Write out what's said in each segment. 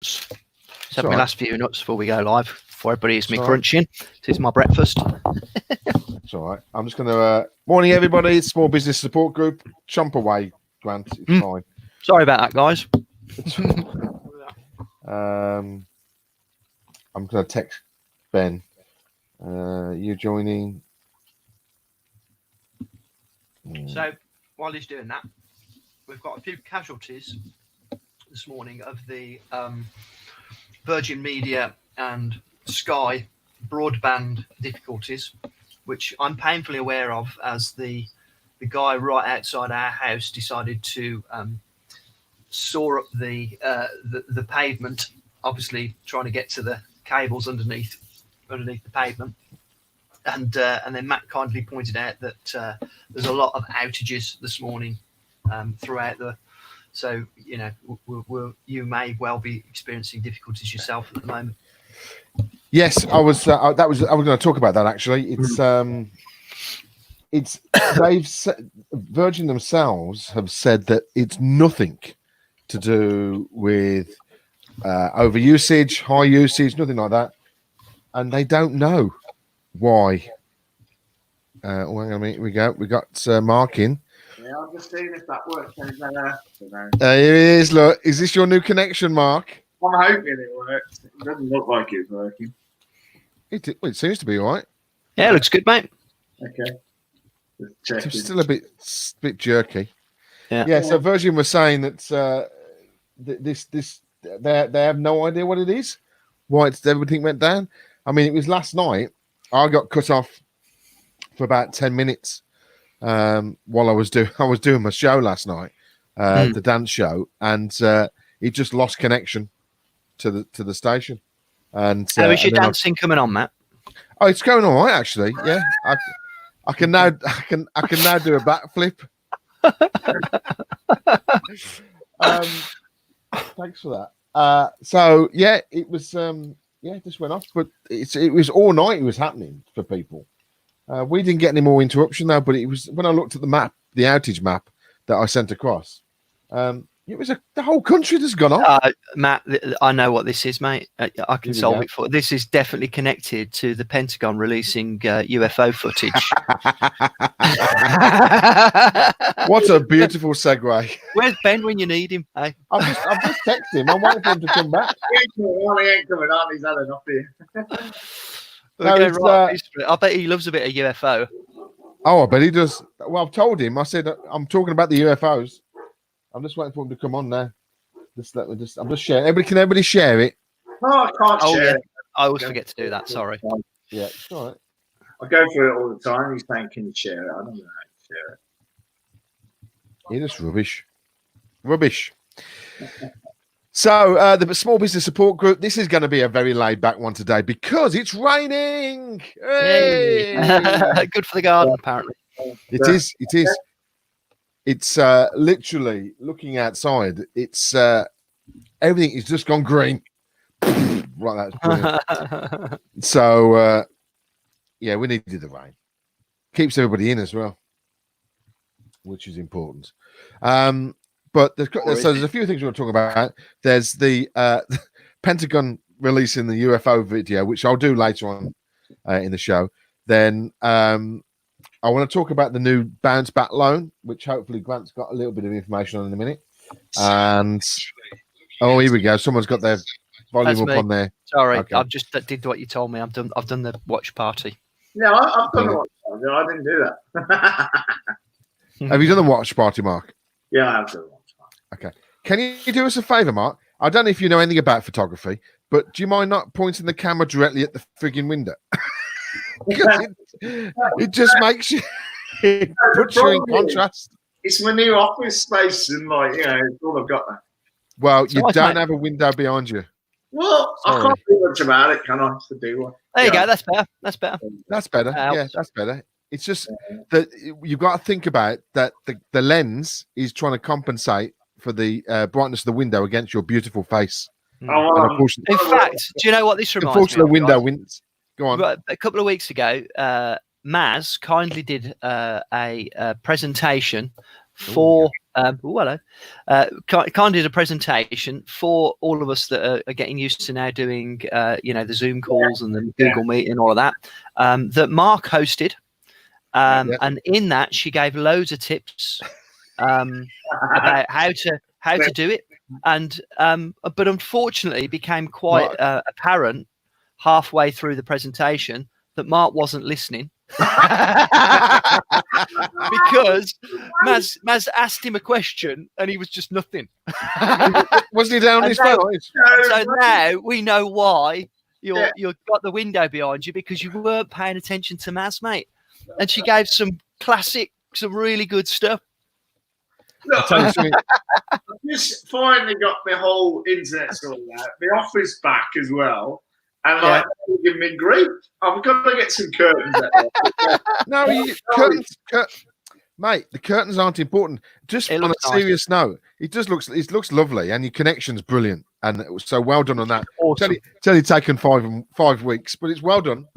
Just have my last few nuts before we go live. Before everybody hears me crunching. This is my breakfast. It's all right. I'm just going to... morning, everybody. It's Small Business Support Group. Chomp away, Grant. It's fine. Sorry about that, guys. I'm going to text Ben. You joining? So, while he's doing that, we've got a few casualties this morning of the Virgin Media and Sky broadband difficulties, which I'm painfully aware of, as the guy right outside our house decided to saw up the pavement, obviously trying to get to the cables underneath the pavement. And then Matt kindly pointed out that there's a lot of outages this morning throughout the. So you know, you may well be experiencing difficulties yourself at the moment. Yes, I was going to talk about that actually. Virgin themselves have said that it's nothing to do with over usage, high usage, nothing like that, and they don't know why. Hang on a minute, we got Mark in. Yeah, I'm just seeing if that works. Here it is. Look, is this your new connection, Mark? I'm hoping it works. It doesn't look like it's working. It seems to be all right. Yeah, it looks good, mate. Okay. It's still a bit jerky. Yeah. So Virgin was saying that they have no idea what it is, why everything went down. I mean, it was last night. I got cut off for about 10 minutes while I was doing my show last night, the dance show, and it just lost connection to the station. And how is your dancing coming on, Matt? Oh, it's going all right actually. Yeah, I can now do a backflip. Thanks for that. So yeah, it was it just went off, but it was all night. It was happening for people. We didn't get any more interruption though, but it was when I looked at the map, the outage map that I sent across. It was the whole country that's gone off. Matt, I know what this is, mate. I can solve it for. This is definitely connected to the Pentagon releasing UFO footage. What a beautiful segue. Where's Ben when you need him? Hey? I've just texted him. I'm waiting for him to come back. He ain't coming on. He's had enough here. I bet he loves a bit of UFO. Oh, I bet he does. Well, I've told him. I said I'm talking about the UFOs. I'm just waiting for him to come on now. I'm just sharing. Can everybody share it? No, I can't share it. I always forget to do that. Sorry. Yeah, it's all right. I go through it all the time. He's saying, "Can you share it?" I don't know how to share it. You're just rubbish. So the Small Business Support Group. This is going to be a very laid back one today because it's raining. Hey! Good for the garden, apparently. It is. It's literally looking outside. It's everything is just gone green. Right, that's brilliant. So we needed the rain. Keeps everybody in as well, which is important. But there's a few things we're going to talk about. There's the Pentagon releasing the UFO video, which I'll do later on in the show. Then I want to talk about the new bounce back loan, which hopefully Grant's got a little bit of information on in a minute. And here we go. Someone's got their volume up on there. Sorry, okay. I've just did what you told me. I've done the watch party. No, I've done the watch party. I didn't do that. Have you done the watch party, Mark? Yeah, I have done the watch party. Okay. Can you do us a favour, Mark? I don't know if you know anything about photography, but do you mind not pointing the camera directly at the frigging window? it just makes you puts you in contrast. It's my new office space, and it's all I've got now. Well, you don't have a window behind you. Well, I can't do much about it, can I? To do one. There you go. That's better. That's better. Yeah, that's better. It's just that you've got to think about that. The lens is trying to compensate for the brightness of the window against your beautiful face. In fact, do you know what this reminds me of? Unfortunately, the window wins. Go on. A couple of weeks ago, Maz kindly did a presentation for hello. Kind did a presentation for all of us that are getting used to now doing the Zoom calls and the Google Meet and all of that. That Mark hosted, and in that she gave loads of tips about how to do it, and but unfortunately it became quite apparent halfway through the presentation that Mark wasn't listening. Because Maz asked him a question and he was just nothing. Wasn't he down his phone? So now we know why you've got the window behind you, because you weren't paying attention to Maz, mate. And she gave some really good stuff. Look, I just finally got the whole internet sorted out. The office back as well. And like, give me grief. I'm going to get some curtains. No, curtains, mate. The curtains aren't important. Just on a serious note, it looks lovely, and your connection's brilliant, and so well done on that. Awesome. It's only taken 5 weeks, but it's well done.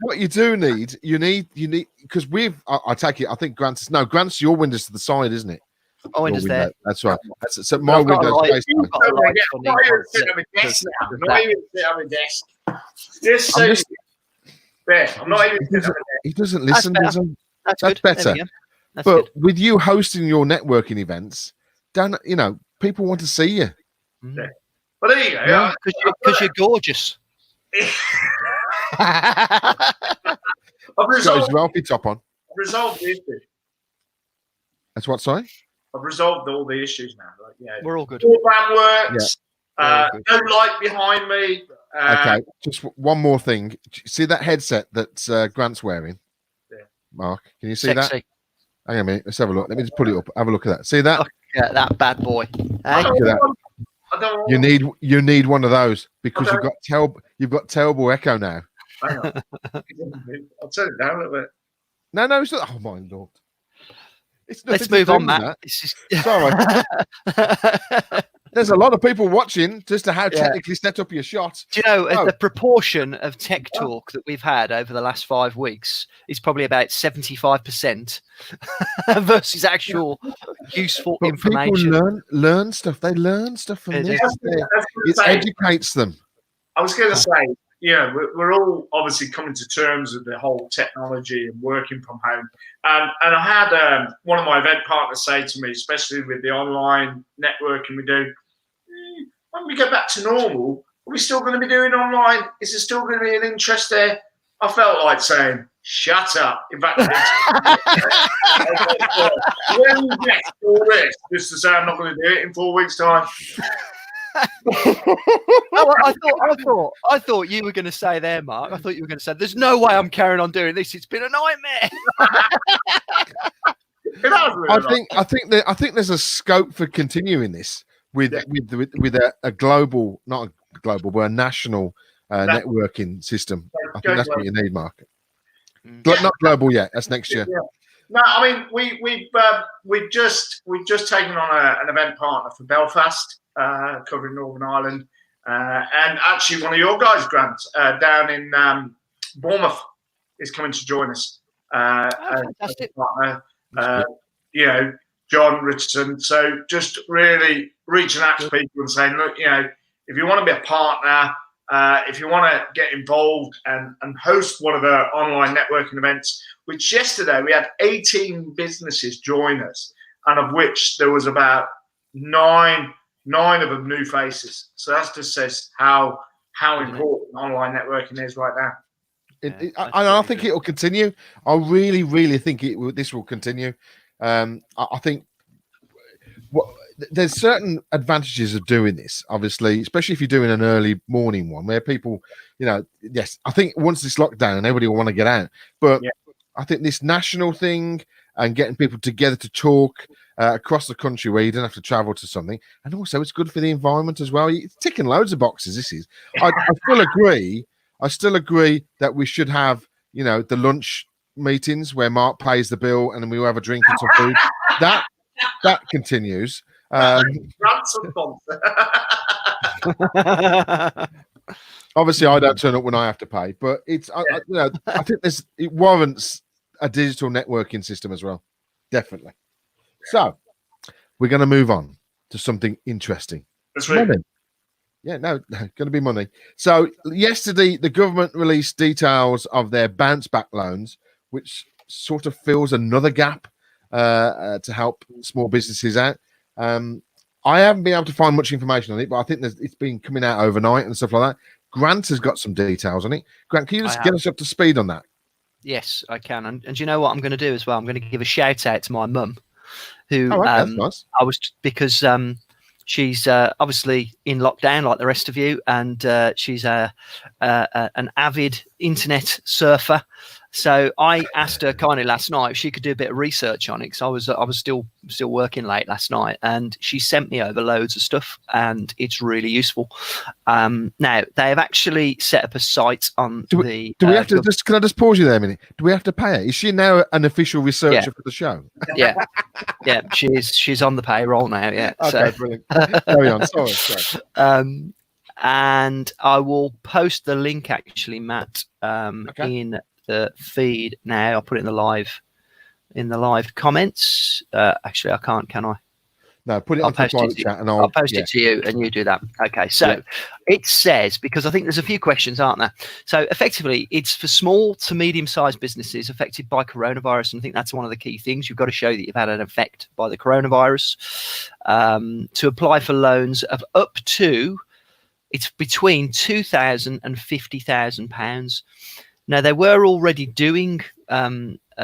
What you do need, because I take it. I think Grant's your window's to the side, isn't it? Oh, window's there. That's right. So my window's faced. I'm not even sitting on my desk now. I'm not even sitting on my desk. I'm not even sitting on my desk. He doesn't listen, does he? That's better. That's but good. with you hosting your networking events, Dan, people want to see you. Yeah. But there you go. Because you're gorgeous. I've resolved Ralphie top on. the issue. That's what, sorry? I've resolved all the issues now. We're all good. Broadband works. No light behind me. Okay, just one more thing. See that headset that Grant's wearing? Yeah. Mark, can you see Sexy. that? Hang on a minute. Let's have a look. Let me just pull it up. Have a look at that. See that? Look at that bad boy. I Hey? don't You need one of those because you've got terrible echo now. Hang on. I'll turn it down a little bit. No, it's not. Oh my lord! Let's move on, Matt. Sorry. There's a lot of people watching just to how technically set up your shot. Do you know the proportion of tech talk that we've had over the last 5 weeks is probably about 75% versus actual useful information. People learn stuff. They learn stuff from this. It educates them. I was going to say, we're all obviously coming to terms with the whole technology and working from home. And I had one of my event partners say to me, especially with the online networking we do, when we get back to normal, are we still going to be doing online? Is there still going to be an interest there? I felt like saying, shut up. In fact, when you get all this, just to say I'm not going to do it in 4 weeks' time. I thought you were going to say there, Mark. I thought you were going to say, "There's no way I'm carrying on doing this. It's been a nightmare." I think there's a scope for continuing this with a global, not a global, but a national networking system. I think that's what you need, Mark. Not global yet. That's next year. Yeah. No, I mean we've just taken on an event partner for Belfast. Covering Northern Ireland, and actually one of your guys, Grant, down in Bournemouth, is coming to join us. Fantastic. John Richardson. So just really reaching out to people and saying, look, if you want to be a partner, if you want to get involved and host one of the online networking events, which yesterday we had 18 businesses join us, and of which there was about nine of them new faces. So that just says how important online networking is right now. I think it will continue. I really, really think this will continue. I think there's certain advantages of doing this, obviously, especially if you're doing an early morning one where people, yes, I think once this lockdown, everybody will want to get out. But I think this national thing and getting people together to talk across the country where you don't have to travel to something, and also it's good for the environment as well. It's ticking loads of boxes. This is. I still agree that we should have, the lunch meetings where Mark pays the bill and then we will have a drink and some food. That continues. Obviously, I don't turn up when I have to pay, but I think it warrants a digital networking system as well. definitely. So we're going to move on to something interesting. That's right. Money. Yeah, no, going to be money. So yesterday, the government released details of their bounce back loans, which sort of fills another gap to help small businesses out. I haven't been able to find much information on it, but I think it's been coming out overnight and stuff like that. Grant has got some details on it. Grant, can you just get us up to speed on that? Yes, I can. And you know what I'm going to do as well? I'm going to give a shout out to my mum, who that's nice. because she's obviously in lockdown like the rest of you, and she's an avid internet surfer. So I asked her kindly last night if she could do a bit of research on it, because I was still working late last night, and she sent me over loads of stuff, and it's really useful. Now they have actually set up a site on do we have to just? Can I just pause you there a minute? Do we have to pay her? Is she now an official researcher for the show? Yeah, she's on the payroll now. Yeah. Okay, brilliant. Carry on. Sorry. And I will post the link actually, Matt, in the feed now. I'll put it in the live comments. Actually, I can't, can I? No, put it on the private chat, and I'll post it to you, and you do that. Okay, so it says, because I think there's a few questions, aren't there? So effectively, it's for small to medium-sized businesses affected by coronavirus, and I think that's one of the key things. You've got to show that you've had an effect by the coronavirus to apply for loans of up to, it's between £2,000 and £50,000. Now, they were already doing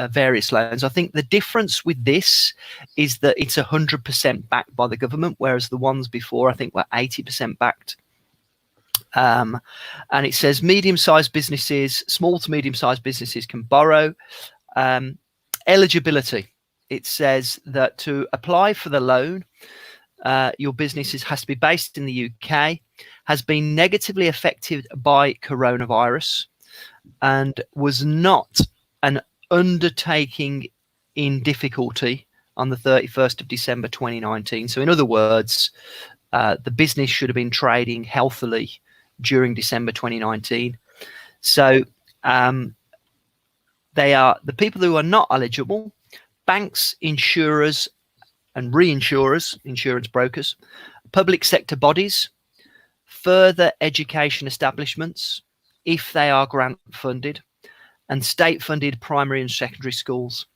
various loans. I think the difference with this is that it's 100% backed by the government, whereas the ones before, I think, were 80% backed. And it says medium-sized businesses, small to medium-sized businesses can borrow. Eligibility. It says that to apply for the loan, your business has to be based in the UK, has been negatively affected by coronavirus, and was not an undertaking in difficulty on the 31st of December 2019. So in other words, the business should have been trading healthily during December 2019. So they are the people who are not eligible: banks, insurers and reinsurers, insurance brokers, public sector bodies, further education establishments, if they are grant funded, and state funded primary and secondary schools.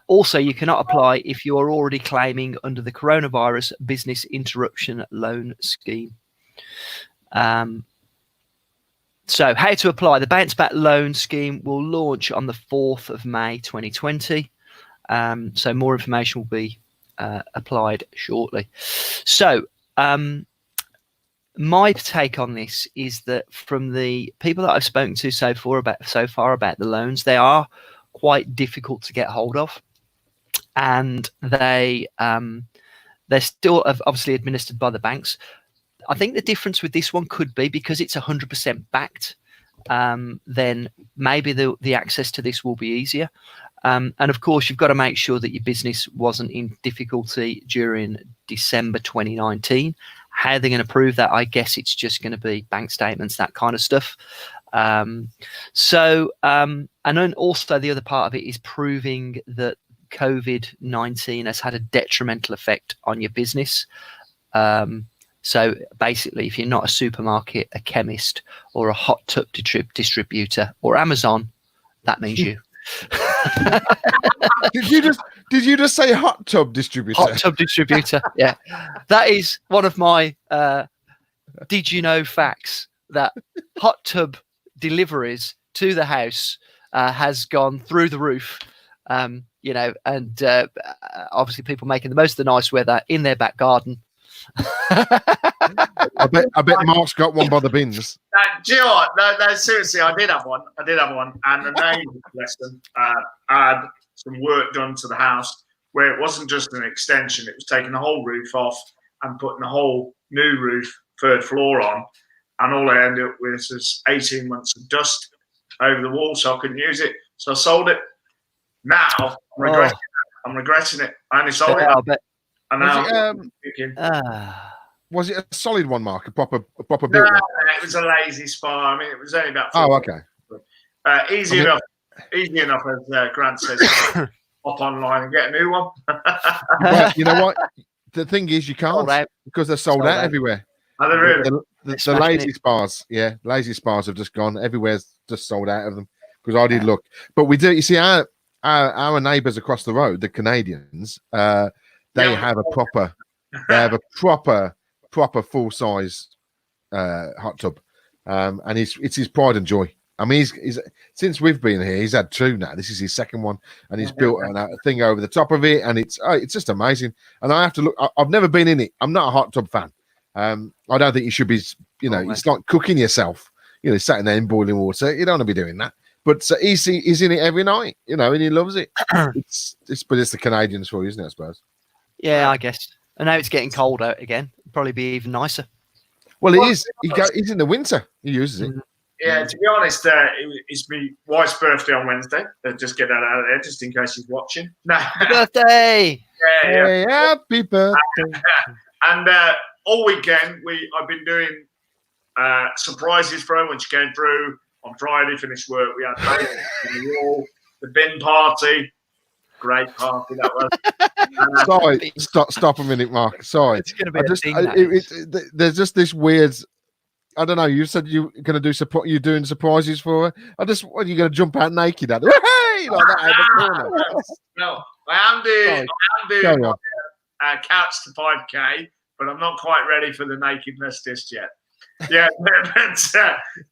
Also, you cannot apply if you are already claiming under the coronavirus business interruption loan scheme. So how to apply? The Bounce Back Loan Scheme will launch on the 4th of May 2020. So more information will be applied shortly. So my take on this is that from the people that I've spoken to so far about the loans, they are quite difficult to get hold of, and they're still obviously administered by the banks. I think the difference with this one could be because it's 100% backed, then maybe the access to this will be easier. And of course, you've got to make sure that your business wasn't in difficulty during December 2019. How they're going to prove that, I guess it's just going to be bank statements, that kind of stuff. And then also the other part of it is proving that COVID-19 has had a detrimental effect on your business. So basically, if you're not a supermarket, a chemist, or a hot tub distributor, or Amazon, that means you. Did you just say hot tub distributor? Hot tub distributor. Yeah, that is one of my did you know facts, that hot tub deliveries to the house has gone through the roof. And obviously people making the most of the nice weather in their back garden. I bet Mark's got one by the bins. Do you know what? No, seriously, I did have one, and the name lesson. I had some work done to the house where it wasn't just an extension; it was taking the whole roof off and putting a whole new roof, third floor on, and all I ended up with was 18 months of dust over the wall, so I couldn't use it. So I sold it. Now I'm regretting it. I only sold it. I bet. Was it a solid one, Mark? A proper built one? No, it was a lazy spar. I mean, it was only about. Oh, okay. Easy enough, as Grant says. hop online and get a new one. Well, you know what? The thing is, you Sold can't out. because they're sold out everywhere. Are they really? The smashing lazy it. spas, lazy spas have just gone. Everywhere's just sold out of them because I did look. But we do. You see, our neighbours across the road, the Canadians, they Yeah. have a proper full size hot tub, and it's his pride and joy. I mean, he's since we've been here, he's had 2 now. This is his second one, and he's built a thing over the top of it, and it's just amazing. And I have to look. I've never been in it. I'm not a hot tub fan. I don't think you should be. You know, it's like cooking yourself. You know, sat in there in boiling water. You don't want to be doing that. But he's in it every night. You know, and he loves it. But it's the Canadians for you, isn't it? I suppose. Yeah, I guess. And now it's getting cold out again. Probably be even nicer. Well, it is. He's in the winter. He uses it. Yeah, to be honest, it's my wife's birthday on Wednesday. Just get that out of there, just in case she's watching. No, Happy birthday! yeah. Hey, happy birthday! And all weekend, I've been doing surprises for her when she came through on Friday. Finished work, we had the bin party. Great party that was. Sorry, stop a minute, Mark. Sorry, It's going to be a thing, there's just this weird. I don't know. You said you're going to do you're doing surprises for her. What are you going to jump out naked at her? Hey, like that out the corner. No, I am doing Go on. couch to 5K, but I'm not quite ready for the nakedness just yet. Yeah,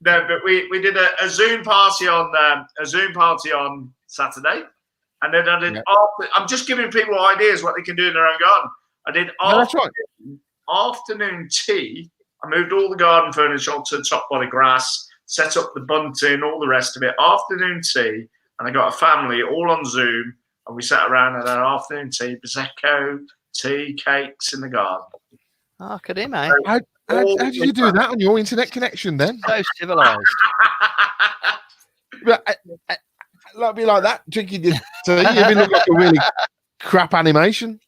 but we did a Zoom party on Saturday, and then I did. I'm just giving people ideas what they can do in their own garden. I did That's right. afternoon tea. I moved all the garden furniture onto the top by the grass, set up the bunting, all the rest of it. Afternoon tea, and I got a family all on Zoom, and we sat around and had afternoon tea, prosecco, tea, cakes in the garden. Oh, look at him, eh? How did you do that on your internet connection then? So civilized. Like be like that, drinking your tea. You look like a really crap animation.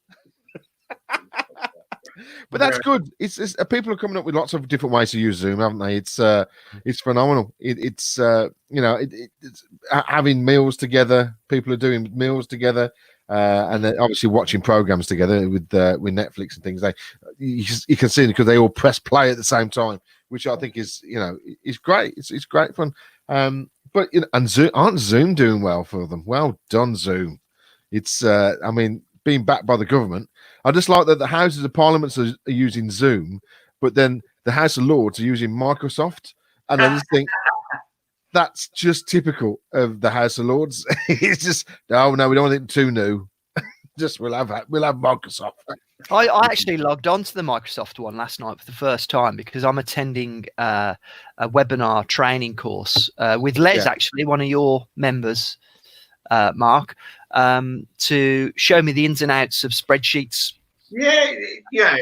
But that's good. It's people are coming up with lots of different ways to use Zoom, haven't they? It's phenomenal. It's having meals together. People are doing meals together, and then obviously watching programs together with Netflix and things. You can see because they all press play at the same time, which I think is great. It's great fun. But and Zoom, aren't Zoom doing well for them? Well done, Zoom. It's being backed by the government. I just like that the Houses of Parliament are using Zoom, but then the House of Lords are using Microsoft. And I just think that's just typical of the House of Lords. It's just, no, we don't want it too new. Just we'll have Microsoft. I actually logged on to the Microsoft one last night for the first time because I'm attending a webinar training course with Les, actually, one of your members, Mark, to show me the ins and outs of spreadsheets. Yeah,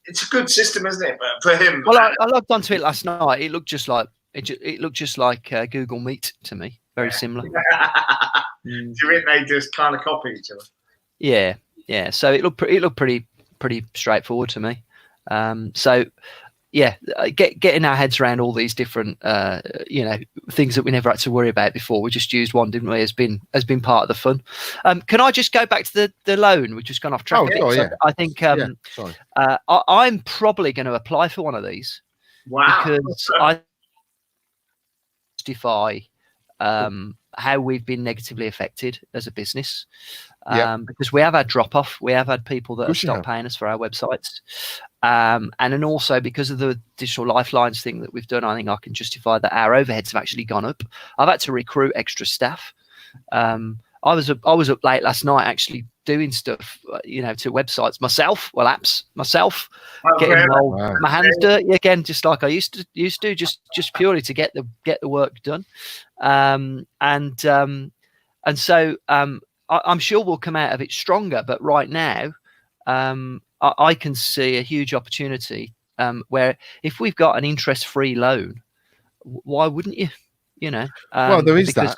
it's a good system, isn't it? But for him, well, I logged onto it last night. It looked just like Google Meet to me, very similar. Do you think they just kind of copy each other? Yeah. So it looked pretty straightforward to me. Getting our heads around all these different things that we never had to worry about before. We just used one, didn't we? Has been part of the fun. Can I just go back to the loan? We've just gone off track. I think I'm probably going to apply for one of these. Wow. Because I justify how we've been negatively affected as a business. Because we have had drop off, we have had people that have stopped paying us for our websites, and then also because of the digital lifelines thing that we've done, I think I can justify that our overheads have actually gone up. I've had to recruit extra staff. I was up late last night actually doing stuff, to websites myself, apps myself, getting my hands dirty again, just like I used to, just purely to get the work done, and so. I'm sure we'll come out of it stronger, but right now, I can see a huge opportunity where if we've got an interest-free loan, why wouldn't you? Well, there is that.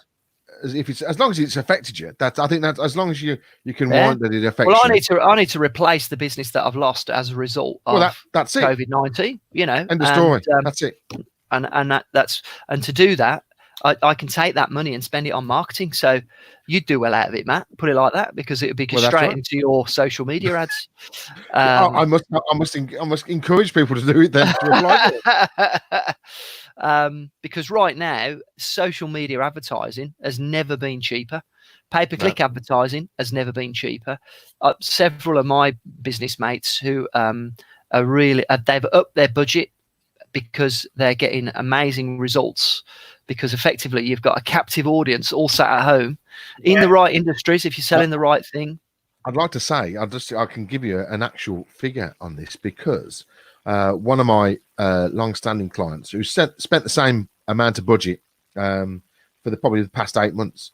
If it's as long as it's affected you, I think that as long as you can warrant that it affects. Well, I need to replace the business that I've lost as a result of that's it. COVID-19. End of story. That's it. And to do that, I can take that money and spend it on marketing. So you'd do well out of it, Matt. Put it like that, because it would be Well, that's straight right. into your social media ads. I must encourage people to do it then. To apply for it. Because right now, social media advertising has never been cheaper. Pay-per-click advertising has never been cheaper. Several of my business mates who are really they've upped their budget because they're getting amazing results. Because effectively, you've got a captive audience all sat at home in the right industries. If you're selling the right thing, I'd like to say I can give you an actual figure on this, because one of my long-standing clients who spent the same amount of budget for probably the past 8 months,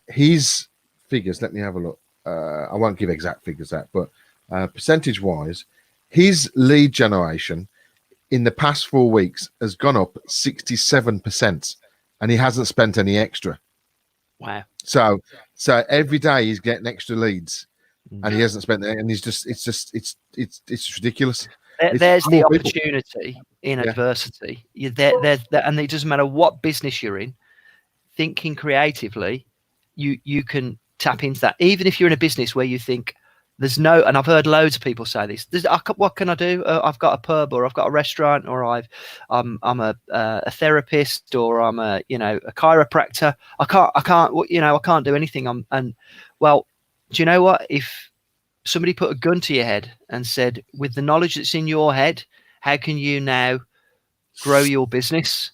his figures. Let me have a look. I won't give exact figures out, but percentage-wise, his lead generation in the past 4 weeks has gone up 67%, and he hasn't spent any extra. Wow! So every day he's getting extra leads, and he hasn't spent it, and it's ridiculous. There's the opportunity in adversity. There's and it doesn't matter what business you're in. Thinking creatively, you can tap into that. Even if you're in a business where you think there's no, and I've heard loads of people say this. What can I do? I've got a pub, or I've got a restaurant, or I'm a therapist, or I'm a chiropractor. I can't do anything. Well, do you know what? If somebody put a gun to your head and said, with the knowledge that's in your head, how can you now grow your business?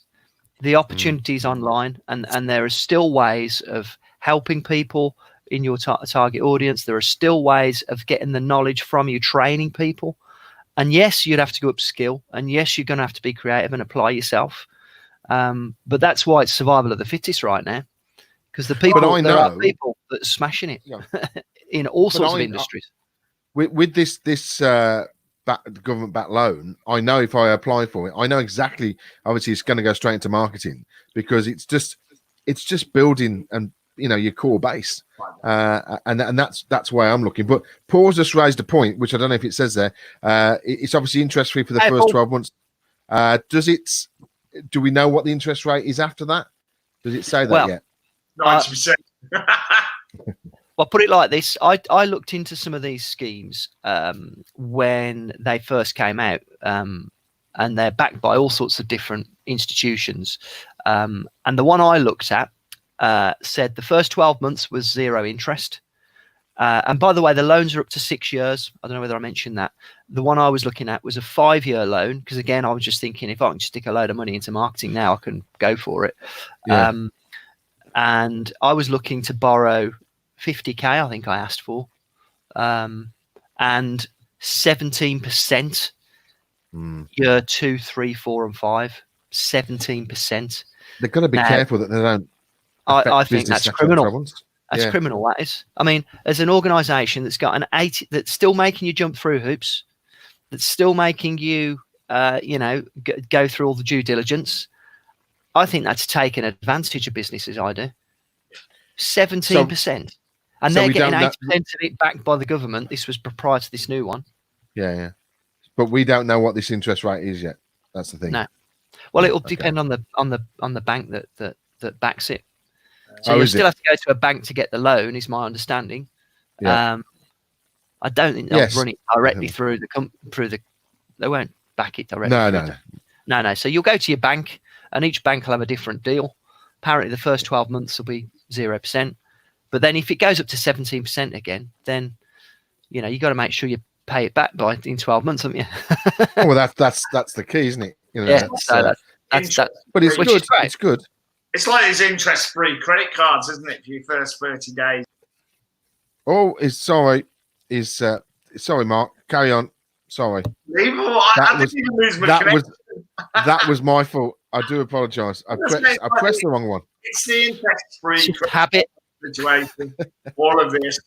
The opportunity is online, and there are still ways of helping people in your target audience. There are still ways of getting the knowledge from you, training people. And yes, you'd have to go upskill, and yes, you're going to have to be creative and apply yourself. But that's why it's survival of the fittest right now, because there are people that are smashing it in all sorts of industries. With this government-backed loan, I know if I apply for it, I know exactly. Obviously, it's going to go straight into marketing, because it's just building and your core base, and that's why I'm looking. But Paul's just raised a point, which I don't know if it says there. It's obviously interest free for the first 12 months. Do we know what the interest rate is after that? Does it say that yet? 90%. Well, put it like this. I looked into some of these schemes when they first came out, and they're backed by all sorts of different institutions. And the one I looked at said the first 12 months was 0 interest. And by the way, the loans are up to 6 years. I don't know whether I mentioned that. The one I was looking at was a 5-year loan, because again, I was just thinking, if I can just stick a load of money into marketing now, I can go for it. Yeah. And I was looking to borrow 50k, I think I asked for, and 17% year 2, 3, 4, and 5. 17%. They've got to be careful that they don't. I think that's criminal. That's criminal. That is. I mean, as an organisation that's got an 80, that's still making you jump through hoops, that's still making you, go through all the due diligence. I think that's taken advantage of businesses. I do. 17%, and they're getting 80% of it backed by the government. This was prior to this new one. Yeah. But we don't know what this interest rate is yet. That's the thing. No. Well, it will depend on the bank that backs it. So you'll still have to go to a bank to get the loan, is my understanding. Yeah. I don't think they'll run it directly through the. They won't back it directly. No. So you'll go to your bank, and each bank will have a different deal. Apparently, the first 12 months will be 0%, but then if it goes up to 17% again, then you got to make sure you pay it back in 12 months, haven't you? Well, that's the key, isn't it? That's but it's good. It's good. It's like these interest-free credit cards, isn't it, for your first 30 days? Oh, sorry, Mark. Carry on. Sorry. That was my fault. I do apologise. I pressed the wrong one. It's the interest-free habit situation. All of this,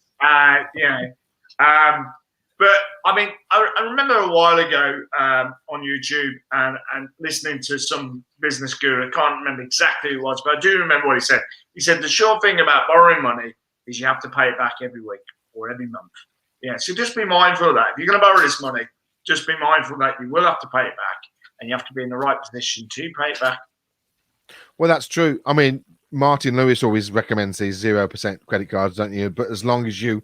But I mean, I remember a while ago on YouTube and listening to some business guru. I can't remember exactly who it was, but I do remember what he said. He said the sure thing about borrowing money is you have to pay it back every week or every month. Yeah, so just be mindful of that. If you're going to borrow this money, just be mindful that you will have to pay it back, and you have to be in the right position to pay it back. Well, that's true. I mean, Martin Lewis always recommends these 0% credit cards, don't you? But as long as you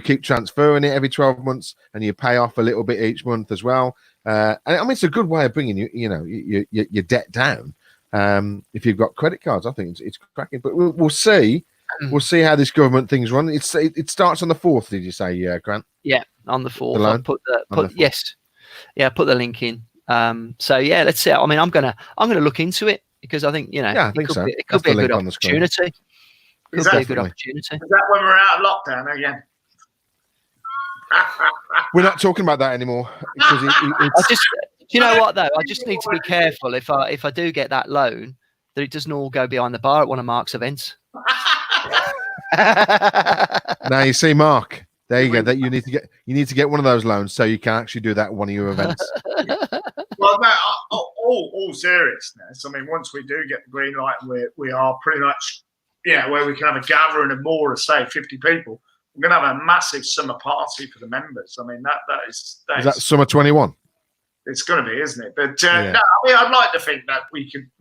keep transferring it every 12 months and you pay off a little bit each month as well. And I mean, it's a good way of bringing your debt down. If you've got credit cards, I think it's cracking. But we'll see. We'll see how this government thing's run. It starts on the 4th, did you say, Grant? Yeah, on the 4th. The loan? Yes. Yeah, put the link in. So yeah, let's see. I mean, I'm gonna look into it because I think I think so. It could be a good opportunity. Could be a good opportunity. Is that when we're out of lockdown again? We're not talking about that anymore because do you know what though? I just need to be careful if I do get that loan that it doesn't all go behind the bar at one of Mark's events. Now you see, Mark. There you go. That you need to get one of those loans so you can actually do that at one of your events. Well, no, all seriousness. I mean, once we do get the green light, we are pretty much, where we can have a gathering of more, say 50 people. We're going to have a massive summer party for the members. I mean, that is that summer 21? It's going to be, isn't it? But no, I mean, I'd like to think that we can.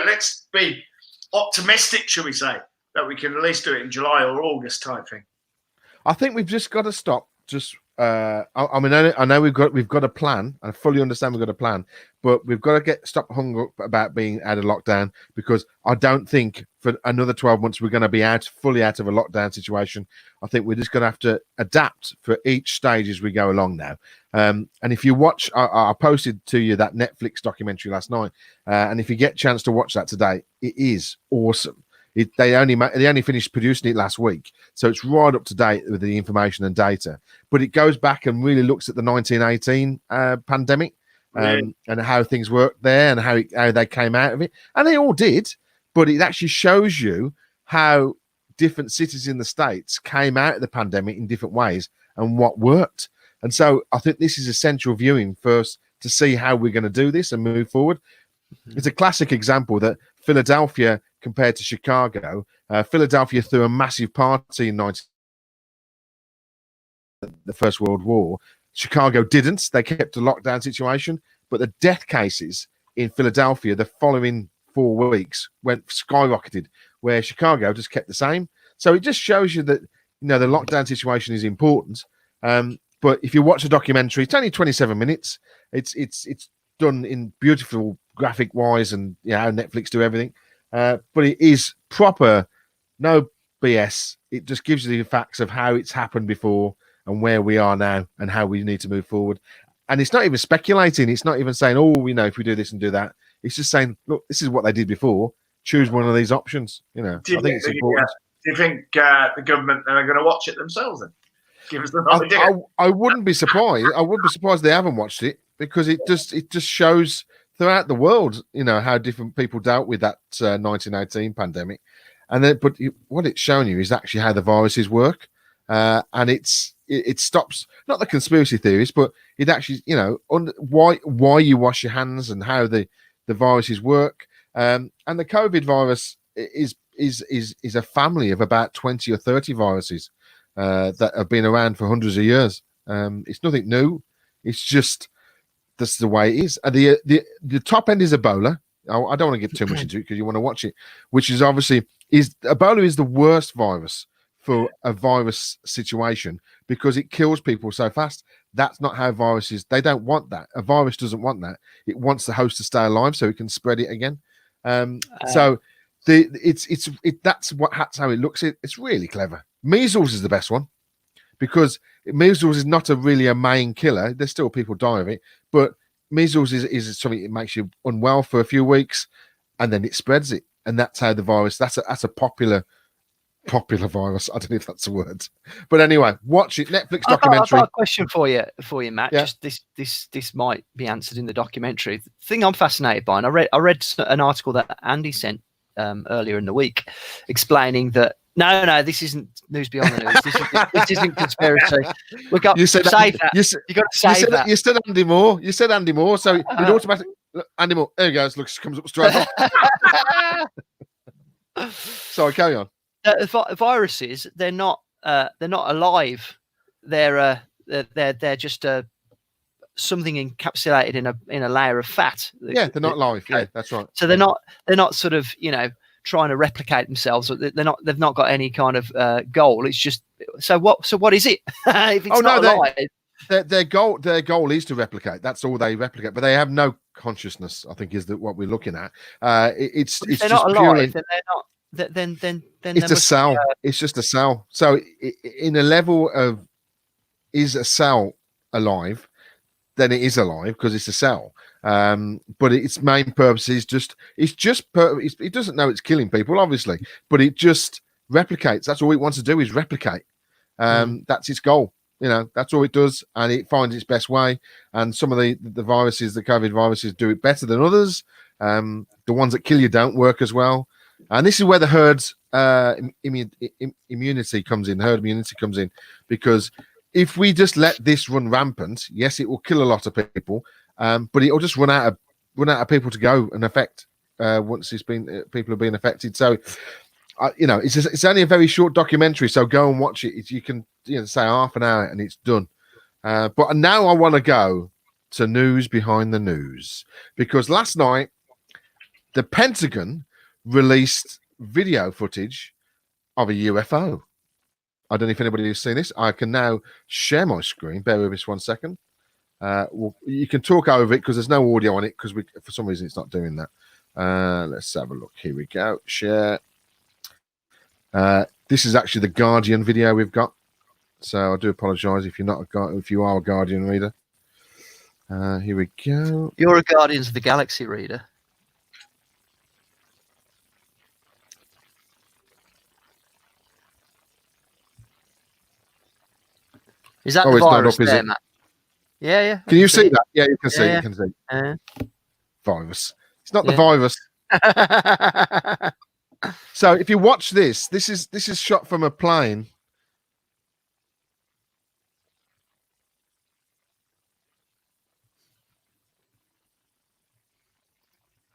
Let's be optimistic, shall we say, that we can at least do it in July or August type thing. I think we've just got to stop. I know we've got a plan. I fully understand we've got a plan, but we've got to stop hung up about being out of lockdown because I don't think for another 12 months we're going to be fully out of a lockdown situation. I think we're just going to have to adapt for each stage as we go along now. And if you watch, I posted to you that Netflix documentary last night, and if you get a chance to watch that today, it is awesome. They only finished producing it last week, so it's right up to date with the information and data. But it goes back and really looks at the 1918 pandemic and how things worked there and how they came out of it, and they all did. But it actually shows you how different cities in the States came out of the pandemic in different ways and what worked. And so I think this is essential viewing first to see how we're going to do this and move forward. Mm-hmm. It's a classic example that Philadelphia compared to Chicago. Philadelphia threw a massive party in the First World War. Chicago didn't. They kept a lockdown situation, but the death cases in Philadelphia the following 4 weeks went skyrocketed, where Chicago just kept the same. So it just shows you that the lockdown situation is important. But if you watch the documentary, it's only 27 minutes. It's done in beautiful graphic wise, and how Netflix do everything. But it is proper, no BS. It just gives you the facts of how it's happened before and where we are now and how we need to move forward. And it's not even speculating. It's not even saying, if we do this and do that. It's just saying, look, this is what they did before. Choose one of these options. I think it's important. Do you think the government are going to watch it themselves then? Give us an idea. I wouldn't be surprised. I wouldn't be surprised they haven't watched it because it just shows throughout the world, how different people dealt with that 1918 pandemic. And then, but what it's showing you is actually how the viruses work. And it stops, not the conspiracy theories, but it actually, why you wash your hands and how the viruses work. And the COVID virus is a family of about 20 or 30 viruses that have been around for hundreds of years. It's nothing new. It's just, that's the way it is. The top end is Ebola. I don't want to get too much into it because you want to watch it, which is obviously Ebola is the worst virus for a virus situation because it kills people so fast. That's not how viruses, they don't want that. A virus doesn't want that. It wants the host to stay alive so it can spread it again. So that's how it looks. It's really clever. Measles is the best one because measles is not really a main killer. There's still people die of it, but measles is something that makes you unwell for a few weeks and then it spreads it. And that's how the virus, that's a popular virus. I don't know if that's a word, but anyway, watch it. Netflix documentary. I've got a question for you, Matt. Yeah. Just this might be answered in the documentary. The thing I'm fascinated by, and I read an article that Andy sent earlier in the week, explaining that no, this isn't news beyond the news. This isn't conspiracy. Look up. You said save that. You got to save that. You said Andy Moore. You said Andy Moore. So it automatically Andy Moore. There he goes. Looks comes up straight on. Sorry, carry on. Viruses, they're not alive. They're just something encapsulated in a layer of fat. Yeah, they're not live. Yeah, that's right. So they're not sort of, trying to replicate themselves. They've not got any kind of goal. It's just so what is it? If it's not alive. Their goal is to replicate. That's all they replicate, but they have no consciousness. I think is what we're looking at. It's they're just not alive. purely, Then they're not. Then it's a cell. It's just a cell. So in a level of, is a cell alive? Then it is alive because it's a cell. But its main purpose is it doesn't know it's killing people, obviously, but it just replicates. That's all it wants to do, is replicate. That's its goal. That's all it does, and it finds its best way. And some of the viruses, the COVID viruses, do it better than others. The ones that kill you don't work as well. And this is where the herd's immunity comes in. Herd immunity comes in, because if we just let this run rampant, yes, it will kill a lot of people, but it'll just run out of people to go and affect once people are being affected. So, it's only a very short documentary, so go and watch it. You can say half an hour and it's done. But now I want to go to news behind the news, because last night the Pentagon released video footage of a UFO. I don't know if anybody has seen this. I can now share my screen. Bear with us 1 second. You can talk over it because there's no audio on it, because for some reason it's not doing that. Let's have a look. Here we go. Share. This is actually the Guardian video we've got. So I do apologise if you are a Guardian reader. Here we go. You're a Guardians of the Galaxy reader. Is that the virus there, Matt? Yeah. Can you see that? Yeah, you can see. You can see. Virus. It's not the virus. So if you watch this is shot from a plane.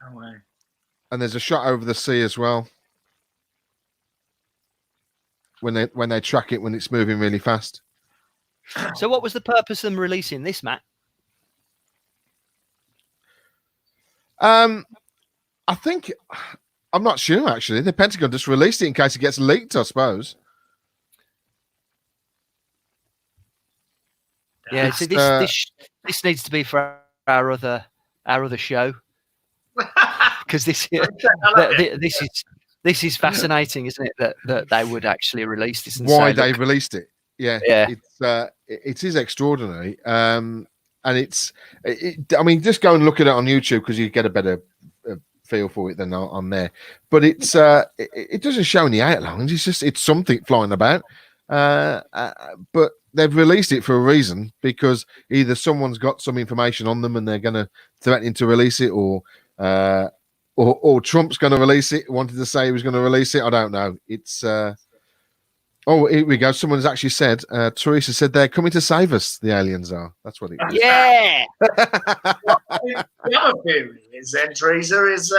No way. And there's a shot over the sea as well. When they track it when it's moving really fast. So what was the purpose of them releasing this, Matt? I think, I'm not sure actually. The Pentagon just released it in case it gets leaked, I suppose. Yeah, so this needs to be for our other show, because this is fascinating, isn't it? That they would actually release this. And why say, they released it? Yeah. It is extraordinary. And I mean, just go and look at it on YouTube because you get a better feel for it than on there. But it doesn't show any outlines. It's something flying about. But they've released it for a reason, because either someone's got some information on them and they're going to threaten to release it, or Trump's going to release it. Wanted to say he was going to release it. I don't know. It's oh, here we go. Someone's actually said, Teresa said they're coming to save us. The aliens are. That's what it is. Yeah. The other theory is then, Teresa, is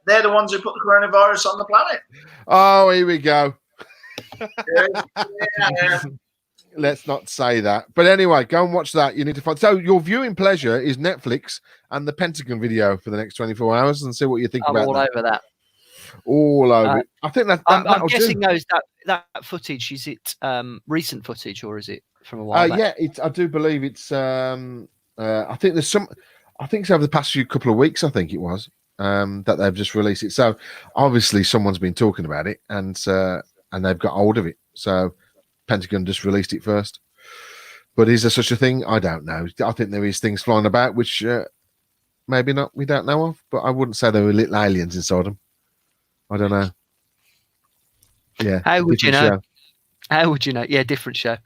they're the ones who put the coronavirus on the planet. Oh, here we go. Yeah. Let's not say that. But anyway, go and watch that. You need to find. So your viewing pleasure is Netflix and the Pentagon video for the next 24 hours, and see what you think about all that. over that. All over it. I think that. I'm guessing that footage, is it recent footage, or is it from a while back? Yeah, I do believe it's. I think there's some. I think it's over the past couple of weeks. I think it was that they've just released it. So obviously someone's been talking about it, and they've got hold of it. So Pentagon just released it first. But is there such a thing? I don't know. I think there is things flying about which maybe not. We don't know of. But I wouldn't say there were little aliens inside them. I don't know. Yeah. How would you know? Show. How would you know? Yeah, different show.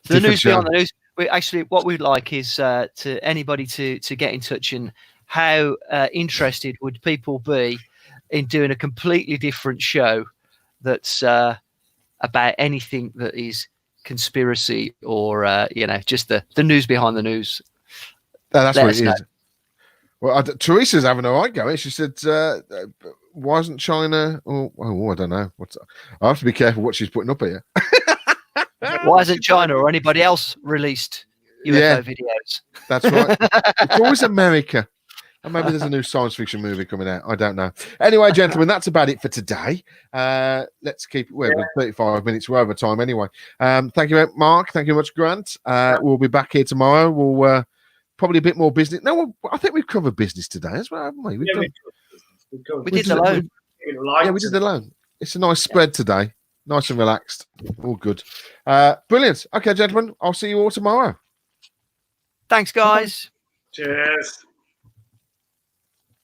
So the news beyond the news. We actually, what we'd like is to anybody to get in touch, and how interested would people be in doing a completely different show that's about anything that is conspiracy, or just the news behind the news. That's what it is. Well, Teresa's having a right go. She said, "Why isn't China?" Oh, I don't know. I have to be careful what she's putting up here. Why hasn't China or anybody else released UFO videos. That's right. It's always America. And maybe there's a new science fiction movie coming out. I don't know. Anyway, gentlemen, that's about it for today. Let's keep it. We're 35 minutes. We're over time anyway. Thank you, Mark. Thank you very much, Grant. We'll be back here tomorrow. We'll probably a bit more business. No, I think we've covered business today as well, haven't we? We did the loan. Yeah, we did the loan. It's a nice spread today. Nice and relaxed. All good. Brilliant. Okay, gentlemen, I'll see you all tomorrow. Thanks, guys. Cheers.